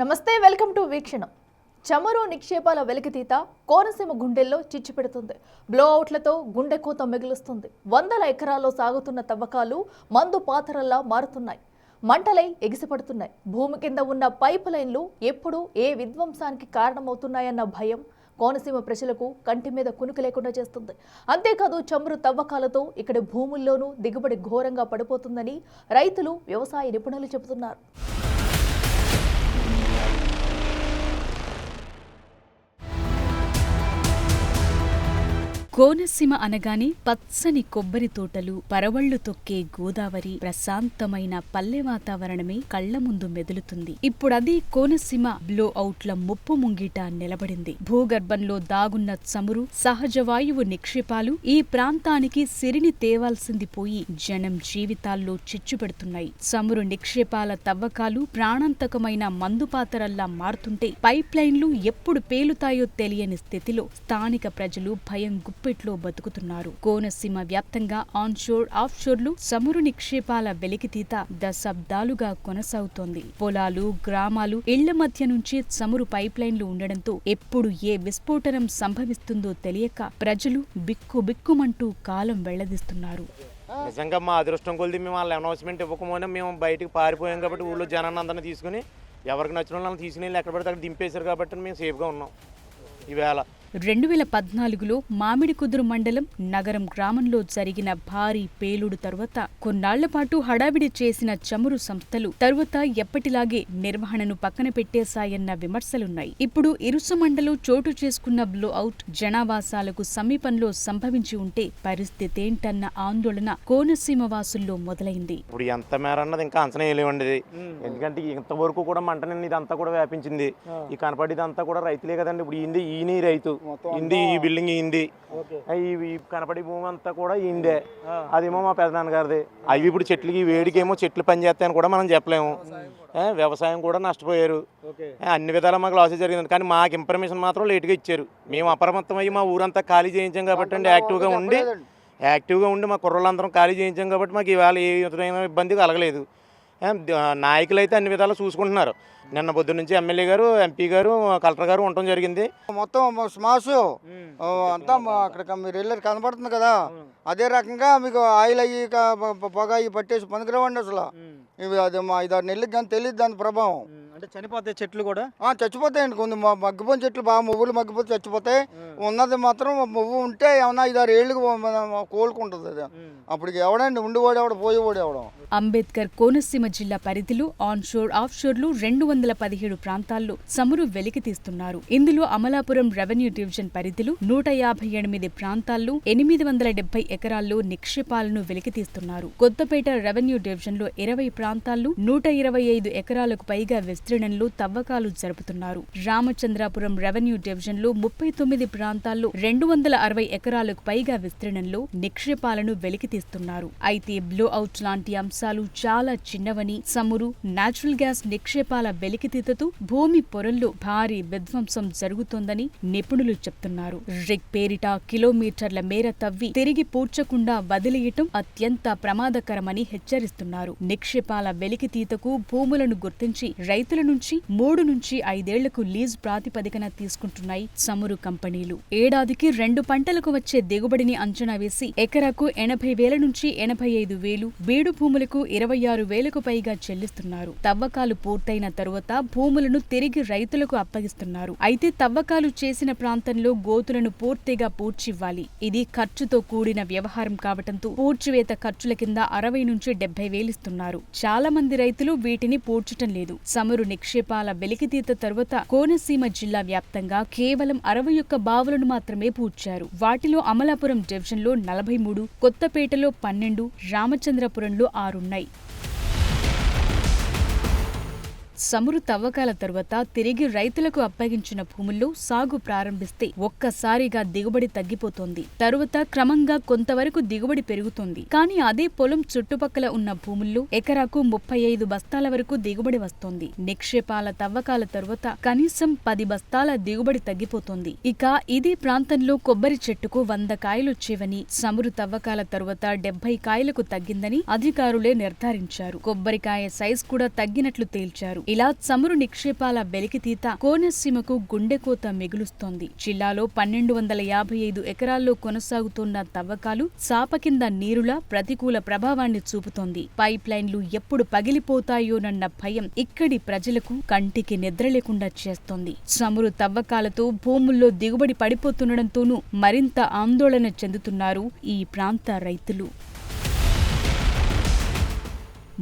నమస్తే, welcome to వీక్షణం. చమురు నిక్షేపాల వెలికితీత కోనసీమ గుండెల్లో చిచ్చు పెడుతుంది. బ్లోఅవుట్లతో గుండె కోత మిగులుస్తుంది. వందల ఎకరాల్లో సాగుతున్న తవ్వకాలు మందు పాతరల్లా మారుతున్నాయి. మంటలై ఎగిసిపడుతున్నాయి. భూమి కింద ఉన్న పైప్ లైన్లు ఎప్పుడు ఏ విధ్వంసానికి కారణమవుతున్నాయన్న భయం కోనసీమ ప్రజలకు కంటి మీద కునుకు లేకుండా చేస్తుంది. అంతేకాదు, చమురు తవ్వకాలతో ఇక్కడి భూముల్లోనూ దిగుబడి ఘోరంగా పడిపోతుందని రైతులు, వ్యవసాయ నిపుణులు చెబుతున్నారు. కోనసీమ అనగానే పచ్చని కొబ్బరి తోటలు, పరవళ్లు తొక్కే గోదావరి, ప్రశాంతమైన పల్లె వాతావరణమే కళ్ల ముందు మెదులుతుంది. ఇప్పుడదే కోనసీమ బ్లో అవుట్ల ముప్పు ముంగిట నిలబడింది. భూగర్భంలో దాగున్న చమురు, సహజ వాయువు నిక్షేపాలు ఈ ప్రాంతానికి సిరిని తేవాల్సింది పోయి జనం జీవితాల్లో చిచ్చుపెడుతున్నాయి. చమురు నిక్షేపాల తవ్వకాలు ప్రాణాంతకమైన మందుపాతరల్లా మారుతుంటే పైప్ లైన్లు ఎప్పుడు పేలుతాయో తెలియని స్థితిలో స్థానిక ప్రజలు భయం గుప్పెట్లో బతుకుతున్నారు. కోనసీమ వ్యాప్తంగా ఆన్షోర్, ఆఫ్షోర్లు చమురు నిక్షేపాల వెలికితీత దశాబ్దాలుగా కొనసాగుతోంది. పొలాలు, గ్రామాలు, ఇళ్ల మధ్య నుంచి చమురు పైప్ లైన్లు ఉండడంతో ఎప్పుడు ఏ విస్ఫోటనం సంభవిస్తుందో తెలియక ప్రజలు బిక్కుబిక్కుమంటూ కాలం వెళ్లదీస్తున్నారు. నిజంగా మా అదృష్టం కొలిది మేము వాళ్ళ అనౌన్స్మెంట్ ఇవ్వకపోయినా మేము బయటకు పారిపోయాం కాబట్టి ఊళ్ళో జనాన్ని అందరినీ తీసుకుని ఎవరికి నచ్చిన వాళ్ళని తీసుకుని ఎక్కడ పడితే అక్కడ దింపేశారు కాబట్టి మేము సేఫ్గా ఉన్నాం. ఈవేళ 2014లో మామిడికుదురు మండలం నగరం గ్రామంలో జరిగిన భారీ పేలుడు తరువాత కొన్నాళ్ల పాటు హడావిడి చేసిన చమురు సంస్థలు తరువాత ఎప్పటిలాగే నిర్వహణను పక్కన పెట్టేశాయన్న విమర్శలున్నాయి. ఇప్పుడు ఇరుసమండలో చోటు చేసుకున్న బ్లో అవుట్ జనావాసాలకు సమీపంలో సంభవించి ఉంటే పరిస్థితేంటన్న ఆందోళన కోనసీమ వాసుల్లో మొదలైంది. ఇప్పుడు ఎంత మేర అన్నది ఇంకా అంచనా వేయలేమండి. ఎందుకంటే ఇంతవరకు కూడా మంటని ఇదంతా కూడా వ్యాపించింది. ఈ కనపడిదంతా కూడా రైతులే కదండి. ఇప్పుడు ఈయన రైతు ఇంది, ఈ బిల్డింగ్ ఇంది, ఈ కనపడి భూమి అంతా కూడా ఇందే. అదేమో మా పెదనాన్నగారిది. అవి ఇప్పుడు చెట్లకి వేడికేమో చెట్లు పనిచేస్తాయని కూడా మనం చెప్పలేము. వ్యవసాయం కూడా నష్టపోయారు. అన్ని విధాలా మాకు లాస్ జరిగింది. కానీ మాకు ఇన్ఫర్మేషన్ మాత్రం లేట్గా ఇచ్చారు. మేము అప్రమత్తం అయ్యి మా ఊరంతా ఖాళీ చేయించాం కాబట్టి అండి, యాక్టివ్గా ఉండి మా కుర్రలందరం ఖాళీ చేయించాం కాబట్టి మాకు ఇవాళ ఏ విధమైన ఇబ్బంది కలగలేదు. నాయకులు అయితే అన్ని విధాలు చూసుకుంటున్నారు. నిన్న పొద్దు నుంచి ఎమ్మెల్యే గారు, ఎంపీ గారు, కలెక్టర్ గారు ఉండటం జరిగింది. మొత్తం స్మాష్ అంతా అక్కడ మీరు వెళ్ళారు కనపడుతుంది కదా, అదే రకంగా మీకు ఆయిల్ అయ్యి పొగ అయ్యి పట్టేసి పనికిరావండి అసలు. ఇవి అది మా 5-6 నెలలకి కానీ తెలియదు దాని ప్రభావం. అంటే చనిపోతాయి చెట్లు కూడా చచ్చిపోతాయండి. కొన్ని మగ్గిపోయిన చెట్లు బాగా మువ్వులు మగ్గిపోతే చచ్చిపోతాయి. ఉన్నది మాత్రం మువ్వు ఉంటే ఏమన్నా 5-6 ఏళ్ళకి కోలుకుంటుంది. అది అప్పటికి ఎవడండి ఉండేవాడు ఎవడ పోయేవాడు ఎవడం. అంబేద్కర్ కోనసీమ జిల్లా పరిధిలో ఆన్షోర్, ఆఫ్షోర్లు 217 ప్రాంతాల్లో చమురు వెలికి తీస్తున్నారు. ఇందులో అమలాపురం రెవెన్యూ డివిజన్ పరిధిలో 158 ప్రాంతాల్లో 870 ఎకరాల్లో నిక్షేపాలను వెలికి తీస్తున్నారు. కొత్తపేట రెవెన్యూ డివిజన్లో 20 ప్రాంతాల్లో 125 ఎకరాలకు పైగా విస్తీర్ణంలో తవ్వకాలు జరుపుతున్నారు. రామచంద్రాపురం రెవెన్యూ డివిజన్లో 39 ప్రాంతాల్లో 260 ఎకరాలకు పైగా విస్తీర్ణంలో నిక్షేపాలను వెలికి తీస్తున్నారు. అయితే బ్లో అవుట్ లాంటి అంశాలు చాలా చిన్నవని, చమురు, నాచురల్ గ్యాస్ నిక్షేపాల వెలికితీతతో భూమి పొరల్లో భారీ విధ్వంసం జరుగుతోందని నిపుణులు చెప్తున్నారు. రిగ్ పేరిట కిలోమీటర్ల మేర తవ్వి తిరిగి పూడ్చకుండా వదిలేయటం అత్యంత ప్రమాదకరమని హెచ్చరిస్తున్నారు. నిక్షేపాల వెలికితీతకు భూములను గుర్తించి రైతుల నుంచి 3 నుంచి 5 ఏళ్లకు లీజ్ ప్రాతిపదికన తీసుకుంటున్నాయి చమురు కంపెనీలు. ఏడాదికి 2 పంటలకు వచ్చే దిగుబడిని అంచనా వేసి ఎకరాకు 80,000 నుంచి 85,000, బీడు భూములకు 26,000కు పైగా చెల్లిస్తున్నారు. తవ్వకాలు పూర్తయిన తరువాత భూములను తిరిగి రైతులకు అప్పగిస్తున్నారు. అయితే తవ్వకాలు చేసిన ప్రాంతంలో గోతులను పూర్తిగా పూడ్చివ్వాలి. ఇది ఖర్చుతో కూడిన వ్యవహారం కావటంతో పూడ్చివేత ఖర్చుల కింద 60 నుంచి 70,000 ఇస్తున్నారు. చాలా మంది రైతులు వీటిని పూడ్చటం లేదు. చమురు నిక్షేపాల వెలికితీత తరువాత కోనసీమ జిల్లా వ్యాప్తంగా కేవలం 61 బావులను మాత్రమే పూడ్చారు. వాటిలో అమలాపురం డివిజన్లో 43, కొత్తపేటలో 12, రామచంద్రపురంలో 6 ఉన్నాయి. చమురు తవ్వకాల తరువాత తిరిగి రైతులకు అప్పగించిన భూముల్లో సాగు ప్రారంభిస్తే ఒక్కసారిగా దిగుబడి తగ్గిపోతోంది. తరువాత క్రమంగా కొంతవరకు దిగుబడి పెరుగుతోంది. కానీ అదే పొలం చుట్టుపక్కల ఉన్న భూముల్లో ఎకరాకు 35 బస్తాల వరకు దిగుబడి వస్తోంది. నిక్షేపాల తవ్వకాల తరువాత కనీసం 10 బస్తాల దిగుబడి తగ్గిపోతోంది. ఇక ఇదే ప్రాంతంలో కొబ్బరి చెట్టుకు 100 కాయలొచ్చేవని, చమురు తవ్వకాల తరువాత 70 కాయలకు తగ్గిందని అధికారులే నిర్ధారించారు. కొబ్బరికాయ సైజ్ కూడా తగ్గినట్లు తేల్చారు. ఇలా చమురు నిక్షేపాల వెలికితీత కోనసీమకు గుండెకోత మిగులుస్తోంది. జిల్లాలో 1255 ఎకరాల్లో కొనసాగుతున్న తవ్వకాలు చాప కింద నీరులా ప్రతికూల ప్రభావాన్ని చూపుతోంది. పైప్ లైన్లు ఎప్పుడు పగిలిపోతాయోనన్న భయం ఇక్కడి ప్రజలకు కంటికి నిద్ర లేకుండా చేస్తోంది. చమురు తవ్వకాలతో భూముల్లో దిగుబడి పడిపోతుండటంతోనూ మరింత ఆందోళన చెందుతున్నారు ఈ ప్రాంత రైతులు.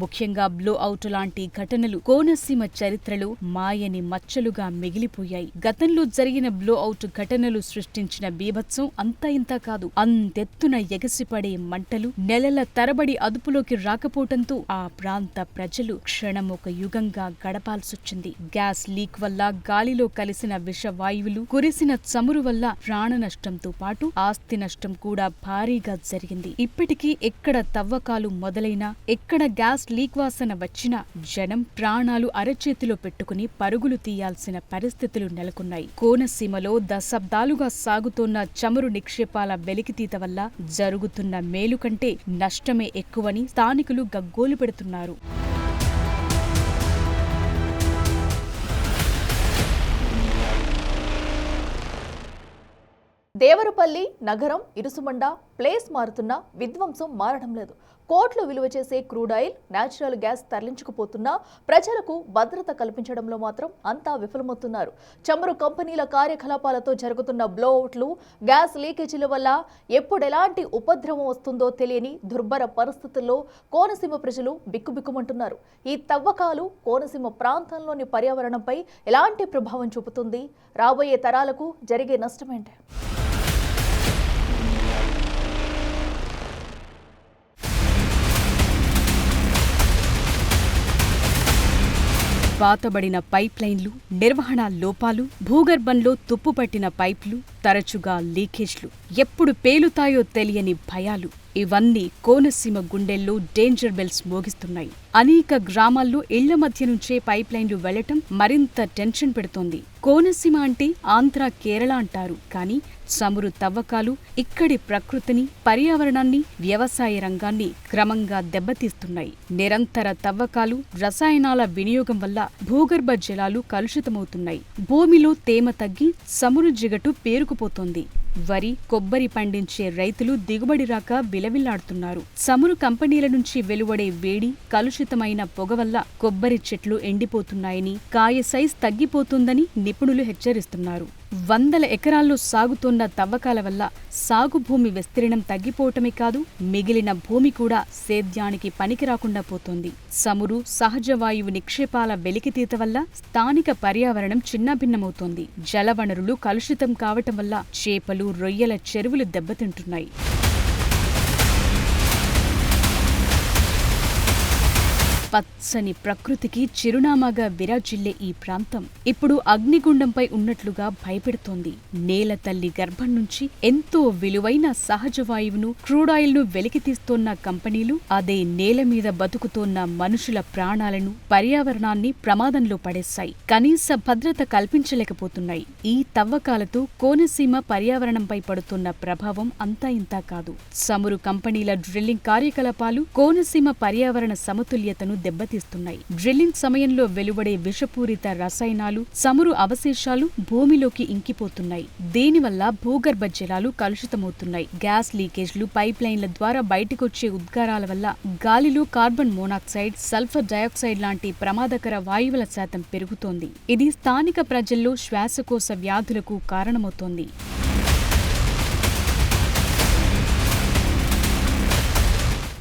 ముఖ్యంగా బ్లో అవుట్ లాంటి ఘటనలు కోనసీమ చరిత్రలో మాయని మచ్చలుగా మిగిలిపోయాయి. గతంలో జరిగిన బ్లో అవుట్ ఘటనలు సృష్టించిన బీభత్సం అంతా ఇంతా కాదు. అంతెత్తున ఎగసిపడే మంటలు నెలల తరబడి అదుపులోకి రాకపోవడంతో ఆ ప్రాంత ప్రజలు క్షణమొక యుగంగా గడపాల్సొచ్చింది. గ్యాస్ లీక్ వల్ల గాలిలో కలిసిన విషవాయువులు, కురిసిన చమురు వల్ల ప్రాణ నష్టంతో పాటు ఆస్తి నష్టం కూడా భారీగా జరిగింది. ఇప్పటికీ ఎక్కడ తవ్వకాలు మొదలైనా, ఎక్కడ గ్యాస్ లీక్ వాసన వచ్చినా జనం ప్రాణాలు అరచేతిలో పెట్టుకుని పరుగులు తీయాల్సిన పరిస్థితులు నెలకొన్నాయి. కోనసీమలో దశాబ్దాలుగా సాగుతోన్న చమురు నిక్షేపాల వెలికితీత వల్ల జరుగుతున్న మేలు కంటే నష్టమే ఎక్కువని స్థానికులు గగ్గోలు పెడుతున్నారు. దేవరపల్లి నగరం ఇరుసుమండ ప్లేస్ మారుతున్నా విధ్వంసం మారడం లేదు. కోట్లు విలువ చేసే క్రూడ్ ఆయిల్, నేచురల్ గ్యాస్ తరలించుకుపోతున్నా ప్రజలకు భద్రత కల్పించడంలో మాత్రం అంతా విఫలమవుతున్నారు. చమురు కంపెనీల కార్యకలాపాలతో జరుగుతున్న బ్లోఅవుట్లు, గ్యాస్ లీకేజీల వల్ల ఎప్పుడెలాంటి ఉపద్రవం వస్తుందో తెలియని దుర్భర పరిస్థితుల్లో కోనసీమ ప్రజలు బిక్కుబిక్కుమంటున్నారు. ఈ తవ్వకాలు కోనసీమ ప్రాంతంలోని పర్యావరణంపై ఎలాంటి ప్రభావం చూపుతుంది? రాబోయే తరాలకు జరిగే నష్టమేంటి? పాతబడిన పైప్ లైన్లు, నిర్వహణ లోపాలు, భూగర్భంలో తుప్పుపట్టిన పైపులు, తరచుగా లీకేజ్లు, ఎప్పుడు పేలుతాయో తెలియని భయాలు, ఇవన్నీ కోనసీమ గుండెల్లో డేంజర్ బెల్స్ మోగిస్తున్నాయి. అనేక గ్రామాల్లో ఇళ్ల మధ్య నుంచే పైప్ లైన్లు వెళ్లటం మరింత టెన్షన్ పెడుతోంది. కోనసీమ అంటే ఆంధ్ర, కేరళ అంటారు. కానీ చమురు తవ్వకాలు ఇక్కడి ప్రకృతిని, పర్యావరణాన్ని, వ్యవసాయ రంగాన్ని క్రమంగా దెబ్బతీస్తున్నాయి. నిరంతర తవ్వకాలు, రసాయనాల వినియోగం వల్ల భూగర్భ జలాలు కలుషితమవుతున్నాయి. భూమిలో తేమ తగ్గి చమురు జిగటు పేరుకుపోతోంది. వరి, కొబ్బరి పండించే రైతులు దిగుబడి రాక విలవిల్లాడుతున్నారు. చమురు కంపెనీల నుంచి వెలువడే వేడి, కలుషితమైన పొగ వల్ల కొబ్బరి చెట్లు ఎండిపోతున్నాయని, కాయ సైజ్ తగ్గిపోతుందని నిపుణులు హెచ్చరిస్తున్నారు. వందల ఎకరాల్లో సాగుతోన్న తవ్వకాల వల్ల సాగు భూమి విస్తీర్ణం తగ్గిపోవటమే కాదు, మిగిలిన భూమి కూడా సేద్యానికి పనికిరాకుండా పోతోంది. చమురు, సహజ వాయువు నిక్షేపాల వెలికితీత వల్ల స్థానిక పర్యావరణం చిన్నాభిన్నమవుతోంది. జలవనరులు కలుషితం కావటం వల్ల చేపలు, రొయ్యల చెరువులు దెబ్బతింటున్నాయి. పచ్చని ప్రకృతికి చిరునామాగా విరాజిల్లే ఈ ప్రాంతం ఇప్పుడు అగ్నిగుండంపై ఉన్నట్లుగా భయపెడుతోంది. నేల తల్లి గర్భం నుంచి ఎంతో విలువైన సహజ వాయువును, క్రూడ్ ఆయిల్ ను వెలికితీస్తోన్న కంపెనీలు అదే నేల మీద బతుకుతోన్న మనుషుల ప్రాణాలను, పర్యావరణాన్ని ప్రమాదంలో పడేశాయి. కనీస భద్రత కల్పించలేకపోతున్నాయి. ఈ తవ్వకాలతో కోనసీమ పర్యావరణంపై పడుతున్న ప్రభావం అంతా ఇంతా కాదు. చమురు కంపెనీల డ్రిల్లింగ్ కార్యకలాపాలు కోనసీమ పర్యావరణ సమతుల్యతను దెబ్బతీస్తున్నాయి. డ్రిల్లింగ్ సమయంలో వెలువడే విషపూరిత రసాయనాలు, చమురు అవశేషాలు భూమిలోకి ఇంకిపోతున్నాయి. దీనివల్ల భూగర్భ జలాలు కలుషితమవుతున్నాయి. గ్యాస్ లీకేజ్లు, పైప్ లైన్ల ద్వారా బయటకొచ్చే ఉద్గారాల వల్ల గాలిలో కార్బన్ మోనాక్సైడ్, సల్ఫర్ డయాక్సైడ్ లాంటి ప్రమాదకర వాయువుల శాతం పెరుగుతోంది. ఇది స్థానిక ప్రజల్లో శ్వాసకోశ వ్యాధులకు కారణమవుతోంది.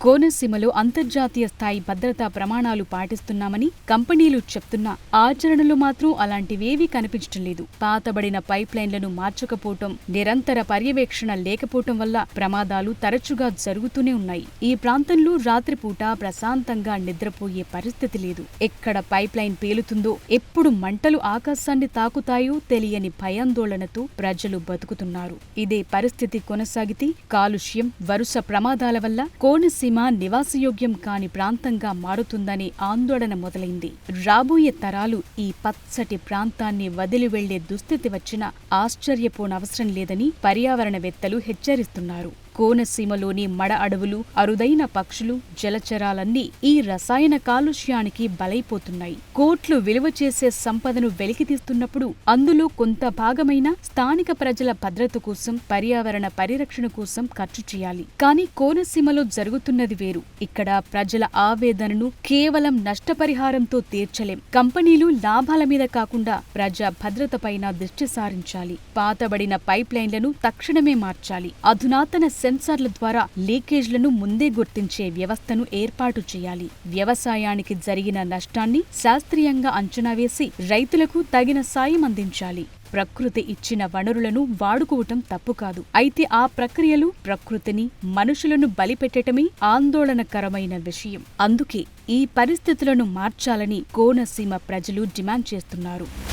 కోనసీమలో అంతర్జాతీయ స్థాయి భద్రతా ప్రమాణాలు పాటిస్తున్నామని కంపెనీలు చెప్తున్నా ఆచరణలో మాత్రం అలాంటివేవీ కనిపించడం లేదు. పాతబడిన పైప్ లైన్లను మార్చకపోవటం, నిరంతర పర్యవేక్షణ లేకపోవటం వల్ల ప్రమాదాలు తరచుగా జరుగుతూనే ఉన్నాయి. ఈ ప్రాంతంలో రాత్రిపూట ప్రశాంతంగా నిద్రపోయే పరిస్థితి లేదు. ఎక్కడ పైప్ లైన్ పేలుతుందో, ఎప్పుడు మంటలు ఆకాశాన్ని తాకుతాయో తెలియని భయాందోళనతో ప్రజలు బతుకుతున్నారు. ఇదే పరిస్థితి కొనసాగితే కాలుష్యం, వరుస ప్రమాదాల వల్ల కోనసీమ నివాసయోగ్యం కాని ప్రాంతంగా మారుతుందనే ఆందోళన మొదలైంది. రాబోయే తరాలు ఈ పచ్చటి ప్రాంతాన్ని వదిలి వెళ్లే దుస్థితి వచ్చినా ఆశ్చర్యపోనవసరం లేదని పర్యావరణవేత్తలు హెచ్చరిస్తున్నారు. కోనసీమలోని మడ అడవులు, అరుదైన పక్షులు, జలచరాలన్నీ ఈ రసాయన కాలుష్యానికి బలైపోతున్నాయి. కోట్లు విలువ చేసే సంపదను వెలికితీస్తున్నప్పుడు అందులో కొంత భాగమైన స్థానిక ప్రజల భద్రత కోసం, పర్యావరణ పరిరక్షణ కోసం ఖర్చు చేయాలి. కానీ కోనసీమలో జరుగుతున్నది వేరు. ఇక్కడ ప్రజల ఆవేదనను కేవలం నష్టపరిహారంతో తీర్చలేం. కంపెనీలు లాభాల మీద కాకుండా ప్రజా భద్రతపైన దృష్టి సారించాలి. పాతబడిన పైప్ లైన్లను తక్షణమే మార్చాలి. అధునాతన సెన్సార్ల ద్వారా లీకేజ్లను ముందే గుర్తించే వ్యవస్థను ఏర్పాటు చేయాలి. వ్యవసాయానికి జరిగిన నష్టాన్ని శాస్త్రీయంగా అంచనా వేసి రైతులకు తగిన సాయం అందించాలి. ప్రకృతి ఇచ్చిన వనరులను వాడుకోవటం తప్పు కాదు. అయితే ఆ ప్రక్రియలు ప్రకృతిని, మనుషులను బలిపెట్టటమే ఆందోళనకరమైన విషయం. అందుకే ఈ పరిస్థితులను మార్చాలని కోనసీమ ప్రజలు డిమాండ్ చేస్తున్నారు.